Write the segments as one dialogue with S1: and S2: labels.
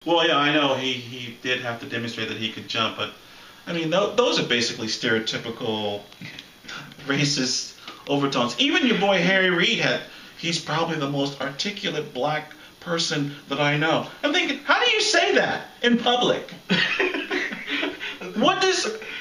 S1: Well, yeah, I know he did have to demonstrate that he could jump, but I mean, those are basically stereotypical racist overtones. Even your boy Harry Reid he's probably the most articulate black person that I know. I'm thinking, how do you say that in public?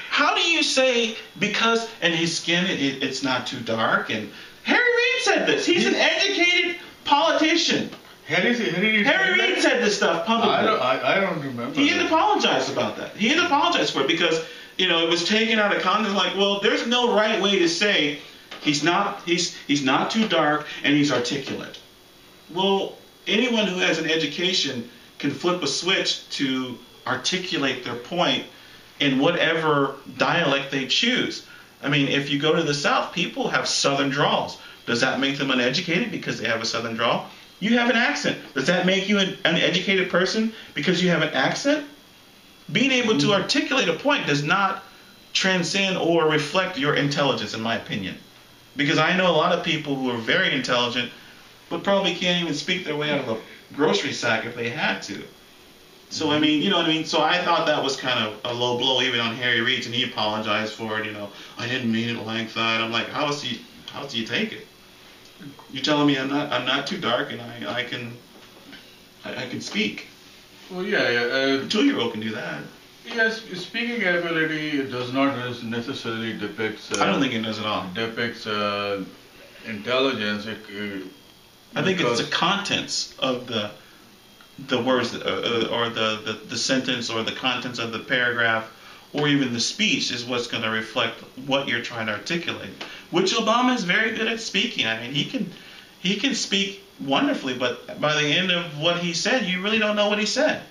S1: How do you say, because, and his skin, it's not too dark, and Harry Reid said this. He's an educated politician. Harry Reid said this stuff publicly.
S2: I don't remember.
S1: He had apologized about that. He had apologized for it because, it was taken out of context. Like, well, there's no right way to say he's not too dark and he's articulate. Well, anyone who has an education can flip a switch to articulate their point in whatever dialect they choose. I mean, if you go to the South, people have Southern drawls. Does that make them uneducated because they have a Southern drawl? You have an accent. Does that make you an uneducated person because you have an accent? Being able to articulate a point does not transcend or reflect your intelligence, in my opinion. Because I know a lot of people who are very intelligent but probably can't even speak their way out of a grocery sack if they had to. So, I mean, you know what I mean? So I thought that was kind of a low blow even on Harry Reid, and he apologized for it, I didn't mean it like that. I'm like, how do you take it? You're telling me I'm not too dark and I can speak.
S2: Well, yeah.
S1: A 2-year-old can do that.
S2: Yes, speaking ability does not necessarily depicts.
S1: I don't think it does at all.
S2: Depicts intelligence.
S1: I think it's the contents of the words or the sentence or the contents of the paragraph or even the speech is what's going to reflect what you're trying to articulate. Which Obama is very good at speaking. I mean, he can speak wonderfully, but by the end of what he said, you really don't know what he said.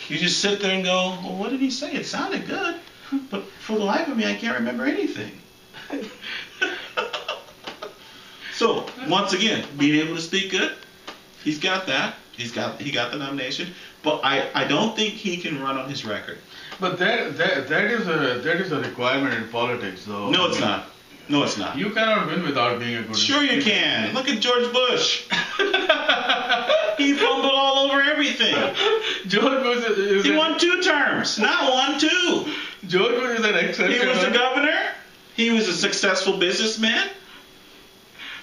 S1: You just sit there and go, well, what did he say? It sounded good, but for the life of me, I can't remember anything. So, once again, being able to speak good, he's got that. He got the nomination, but I don't think he can run on his record.
S2: But that is a requirement in politics, though.
S1: No, it's not. No, it's not.
S2: You cannot win without being a good
S1: Sure
S2: speaker.
S1: You can. Look at George Bush. He fumbled all over everything.
S2: George Bush
S1: he won 2 terms. Not 1, 2.
S2: George Bush is an exception.
S1: He was a governor. He was a successful businessman.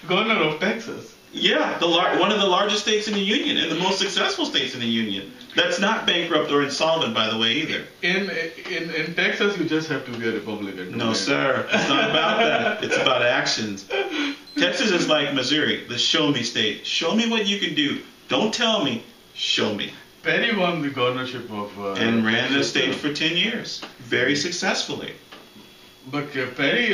S2: Governor of Texas.
S1: Yeah, one of the largest states in the Union and the most successful states in the Union. That's not bankrupt or insolvent, by the way, either.
S2: In Texas, you just have to be a Republican.
S1: No, sir. It's not about that. It's about actions. Texas is like Missouri, the show me state. Show me what you can do. Don't tell me. Show me.
S2: Perry won the governorship of...
S1: and ran the state for 10 years. Very successfully.
S2: But Perry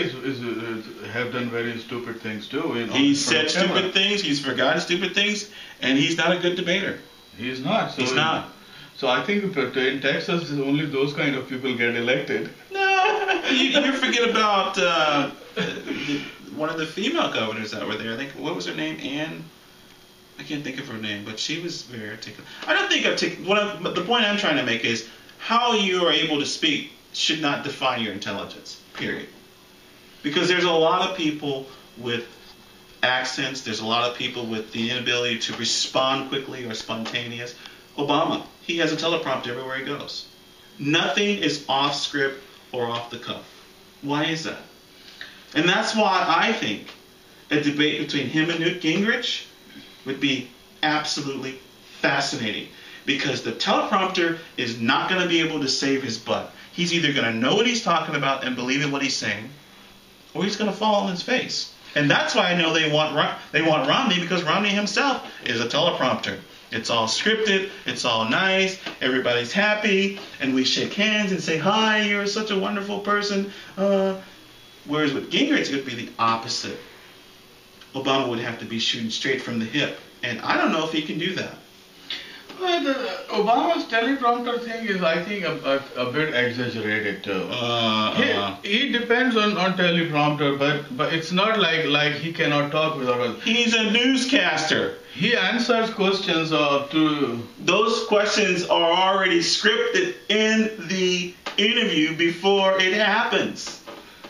S2: have done very stupid things too.
S1: He's said stupid things, he's forgotten stupid things, and he's not a good debater.
S2: He's not.
S1: He's not.
S2: So I think in Texas, only those kind of people get elected.
S1: No, you forget about one of the female governors that were there. I think, what was her name? Anne? I can't think of her name, but she was very articulate. I don't think the point I'm trying to make is how you are able to speak should not define your intelligence, period. Because there's a lot of people with accents, there's a lot of people with the inability to respond quickly or spontaneous. Obama, he has a teleprompter everywhere he goes. Nothing is off script or off the cuff. Why is that? And that's why I think a debate between him and Newt Gingrich would be absolutely fascinating. Because the teleprompter is not going to be able to save his butt. He's either going to know what he's talking about and believe in what he's saying, or he's going to fall on his face. And that's why I know they want Romney, because Romney himself is a teleprompter. It's all scripted, it's all nice, everybody's happy, and we shake hands and say, hi, you're such a wonderful person. Whereas with Gingrich, it would be the opposite. Obama would have to be shooting straight from the hip, and I don't know if he can do that.
S2: Well, Obama's teleprompter thing is, I think, a bit exaggerated too. He depends on teleprompter, but it's not like he cannot talk without us.
S1: He's a newscaster.
S2: He answers questions to...
S1: Those questions are already scripted in the interview before it happens.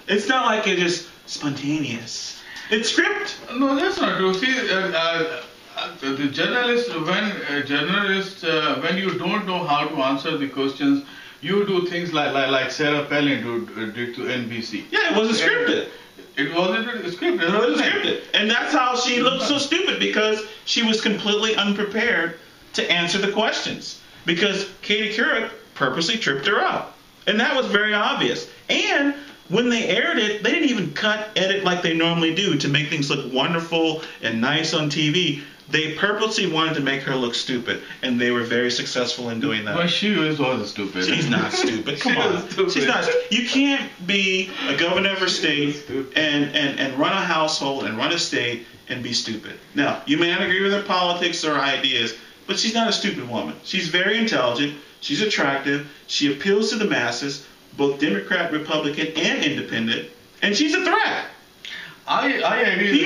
S1: It's not like it's just spontaneous. It's scripted.
S2: No, that's not true. See, The journalist, when you don't know how to answer the questions, you do things like Sarah Palin did to NBC.
S1: Yeah, it wasn't scripted.
S2: It wasn't scripted.
S1: It wasn't scripted. And that's how she looked so stupid, because she was completely unprepared to answer the questions. Because Katie Couric purposely tripped her up. And that was very obvious. And when they aired it, they didn't even edit like they normally do to make things look wonderful and nice on TV. They purposely wanted to make her look stupid, and they were very successful in doing that.
S2: But she was stupid.
S1: She's not stupid. Come on. She's not. You can't be a governor of a state and run a household and run a state and be stupid. Now, you may not agree with her politics or ideas, but she's not a stupid woman. She's very intelligent. She's attractive. She appeals to the masses, both Democrat, Republican, and Independent, and she's a threat.
S2: I agree.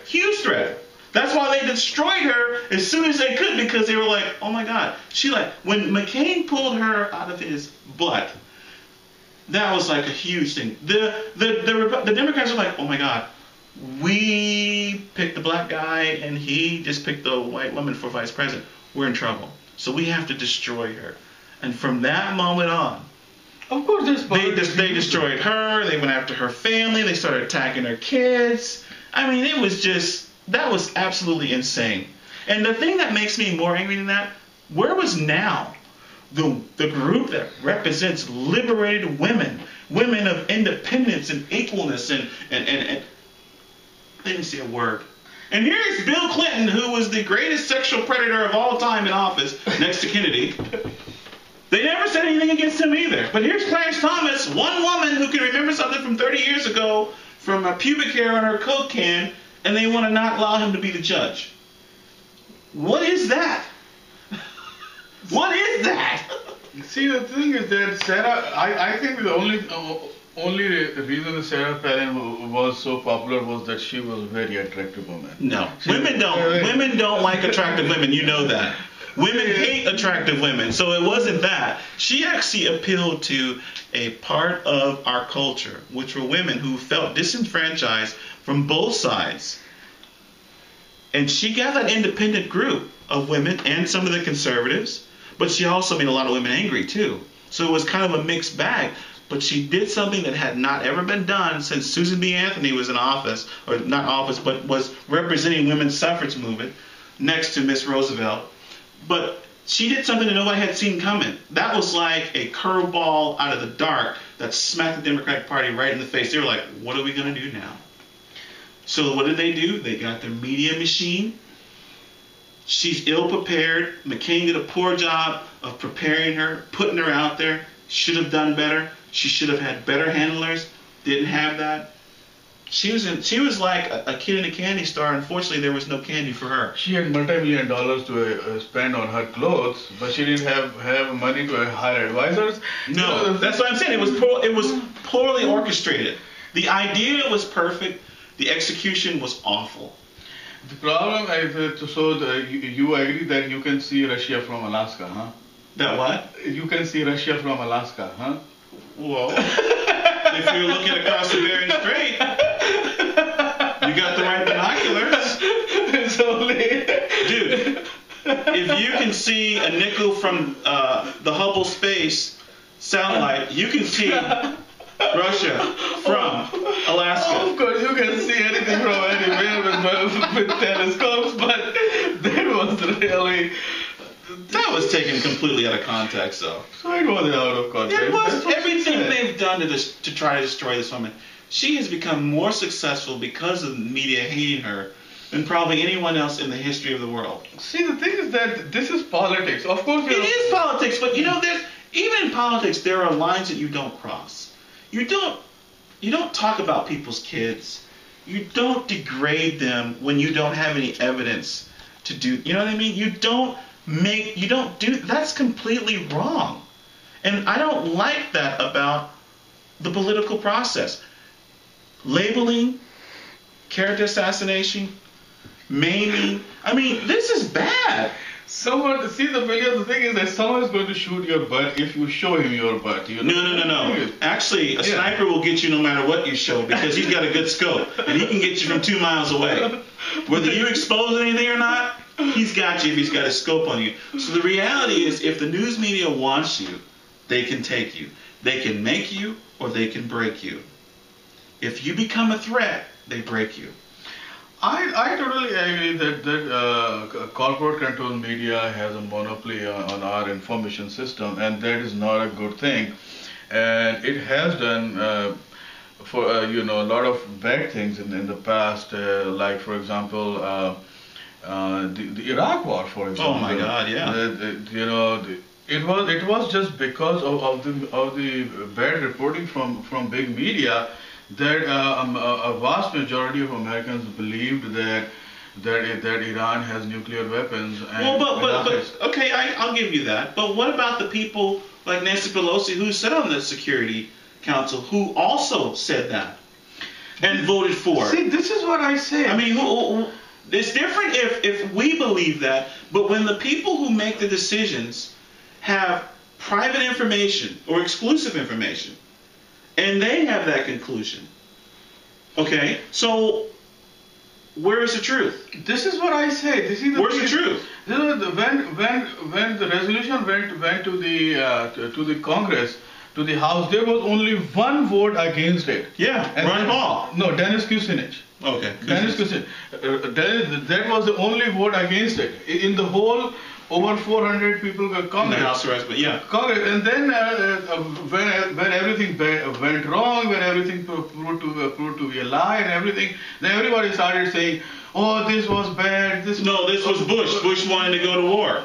S1: Huge threat. That's why they destroyed her as soon as they could, because they were like, oh my God. When McCain pulled her out of his butt, that was like a huge thing. The Democrats were like, oh my God, we picked the black guy and he just picked the white woman for vice president. We're in trouble. So we have to destroy her. And from that moment on,
S2: of course,
S1: they destroyed her. They went after her family. They started attacking her kids. I mean, that was absolutely insane. And the thing that makes me more angry than that, where was now the group that represents liberated women of independence and equalness and they didn't say a word. And here's Bill Clinton, who was the greatest sexual predator of all time in office, next to Kennedy. They never said anything against him either. But here's Clarence Thomas, one woman who can remember something from 30 years ago from a pubic hair on her Coke can, and they want to not allow him to be the judge. What is that? What is that?
S2: See, the thing is that Sarah, I think the only reason Sarah Palin was so popular was that she was a very attractive woman.
S1: No, women don't like attractive women. You know that. Women hate attractive women, so it wasn't that. She actually appealed to a part of our culture, which were women who felt disenfranchised from both sides. And she got that independent group of women and some of the conservatives, but she also made a lot of women angry too. So it was kind of a mixed bag. But she did something that had not ever been done since Susan B. Anthony was in office, or not office, but was representing women's suffrage movement next to Miss Roosevelt. But she did something that nobody had seen coming. That was like a curveball out of the dark that smacked the Democratic Party right in the face. They were like, what are we going to do now? So what did they do? They got their media machine. She's ill-prepared. McCain did a poor job of preparing her, putting her out there. Should have done better. She should have had better handlers. Didn't have that. She was like a kid in a candy store. Unfortunately, there was no candy for her.
S2: She had multi-million dollars to spend on her clothes, but she didn't have money to hire advisors.
S1: No, that's what I'm saying. It was poorly orchestrated. The idea was perfect. The execution was awful.
S2: The problem is, you agree that you can see Russia from Alaska, huh?
S1: That what?
S2: You can see Russia from Alaska, huh?
S1: Whoa. If you're looking across the Bering Strait, you got the right binoculars.
S2: It's only...
S1: Dude, if you can see a nickel from the Hubble Space satellite, you can see Russia from Alaska.
S2: Of course, you can see anything from anywhere with telescopes, but that was really...
S1: That was taken completely out of context, though.
S2: So it wasn't out of context.
S1: It was everything they've done to try to destroy this woman. She has become more successful because of the media hating her than probably anyone else in the history of the world.
S2: See, the thing is that this is politics. Of course,
S1: it is politics, but even in politics, there are lines that you don't cross. You don't talk about people's kids. You don't degrade them when you don't have any evidence to do. You know what I mean? You don't do, that's completely wrong. And I don't like that about the political process. Labeling, character assassination, maiming. I mean, this is bad.
S2: The thing is that someone is going to shoot your butt if you show him your butt. You know?
S1: No. Actually, a sniper will get you no matter what you show, because he's got a good scope, and he can get you from 2 miles away. Whether you expose anything or not, He's got you if he's got a scope on you. So the reality is, if the news media wants you, they can take you. They can make you or they can break you. If you become a threat, they break you.
S2: I totally agree that corporate controlled media has a monopoly on our information system, and that is not a good thing. And it has done for a lot of bad things in the past, like for example the Iraq War, for example.
S1: Oh my God, yeah.
S2: It was just because of the bad reporting from big media that a vast majority of Americans believed that Iran has nuclear weapons. And
S1: but okay, I'll give you that. But what about the people like Nancy Pelosi who sat on the Security Council who also said that and voted for it?
S2: See, this is what I say.
S1: I mean, it's different if we believe that, but when the people who make the decisions have private information or exclusive information, and they have that conclusion, okay, so where is the truth?
S2: This is what I say.
S1: Where's the truth?
S2: When the resolution went to the Congress, to the House, there was only one vote against it.
S1: Yeah,
S2: and
S1: Ron Paul.
S2: No, Dennis Kucinich.
S1: Okay.
S2: Dennis Kucinich. That was the only vote against it. In the whole, over 400 people got Congress.
S1: In the House arrest, but yeah.
S2: Congress. And then when everything went wrong, when everything proved to be a lie and everything, then everybody started saying, oh, this was bad. This
S1: was Bush. Bush wanted to go to war.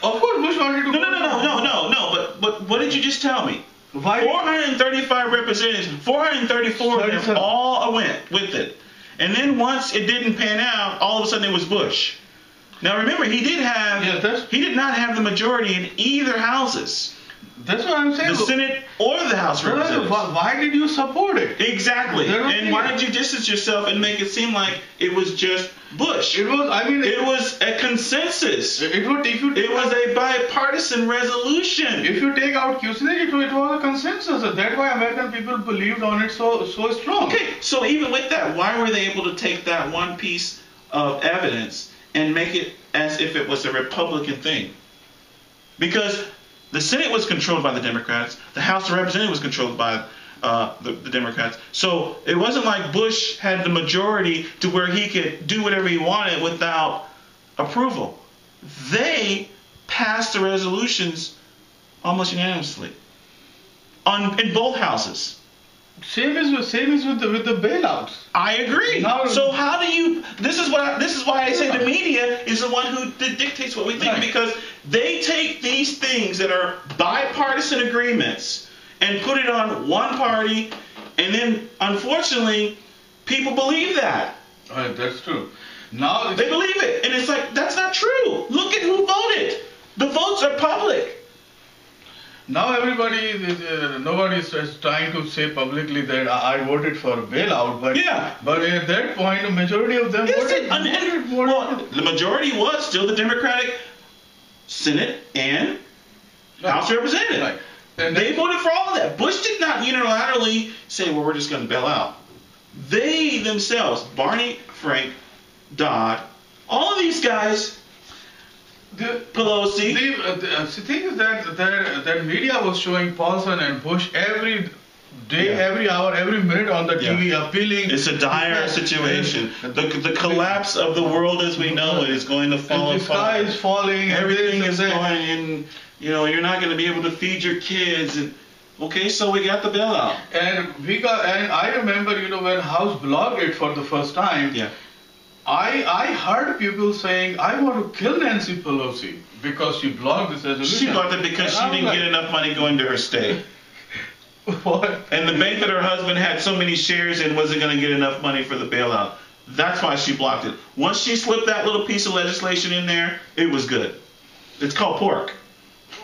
S2: Of course, Bush wanted to go to war.
S1: No. But what did you just tell me?
S2: Why?
S1: 435 representatives, 434 of them all went with it. And then once it didn't pan out, all of a sudden it was Bush. Now remember, he did not have the majority in either houses.
S2: That's what I'm saying.
S1: The Senate or the House of Representatives.
S2: Why did you support it?
S1: Exactly. And why did you distance yourself and make it seem like it was just Bush?
S2: It
S1: was a consensus. It was a bipartisan resolution.
S2: If you take out Kucinich, it was a consensus. That's why American people believed on it so strong.
S1: Okay, so even with that, why were they able to take that one piece of evidence and make it as if it was a Republican thing? Because the Senate was controlled by the Democrats. The House of Representatives was controlled by the Democrats. So it wasn't like Bush had the majority to where he could do whatever he wanted without approval. They passed the resolutions almost unanimously in both houses.
S2: Same is with the bailouts.
S1: I agree. So how do you? This is why I say the media is the one who dictates what we think, right. Because they take these things that are bipartisan agreements and put it on one party, and then unfortunately people believe that.
S2: That's true. Now
S1: they believe it, and it's like that's not true. Look at who voted. The votes are public.
S2: Now nobody is trying to say publicly that I voted for a bailout, but at that point, the majority of them voted.
S1: Well, the majority was still the Democratic Senate and House of Representatives.
S2: Right.
S1: And they voted for all of that. Bush did not unilaterally say, well, we're just going to bail out. They themselves, Barney, Frank, Dodd, all of these guys, Pelosi.
S2: The thing is that media was showing Paulson and Bush every day, every hour, every minute on the TV appealing.
S1: It's a dire situation. The collapse of the world as we know it is going to fall apart.
S2: The sky is falling.
S1: Everything is going in. You're not going to be able to feed your kids. And, okay, so we got the bailout.
S2: And I remember, when House blocked it for the first time.
S1: Yeah.
S2: I heard people saying, I want to kill Nancy Pelosi because she blocked this resolution.
S1: She blocked it because she didn't get enough money going to her state.
S2: What?
S1: And the bank that her husband had so many shares in wasn't going to get enough money for the bailout. That's why she blocked it. Once she slipped that little piece of legislation in there, it was good. It's called pork.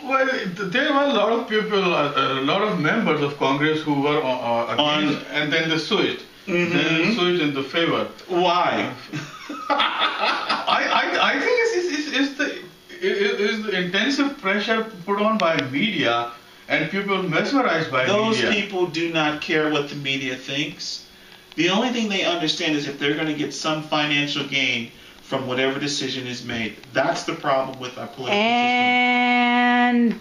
S2: Well, there were a lot of people, a lot of members of Congress who were against, and then they switched.
S1: Mm-hmm.
S2: Then they switched in the favor.
S1: Why?
S2: I think it's the intensive pressure put on by media and people mesmerized by media.
S1: Those people do not care what the media thinks. The only thing they understand is if they're going to get some financial gain from whatever decision is made. That's the problem with our political system.
S3: And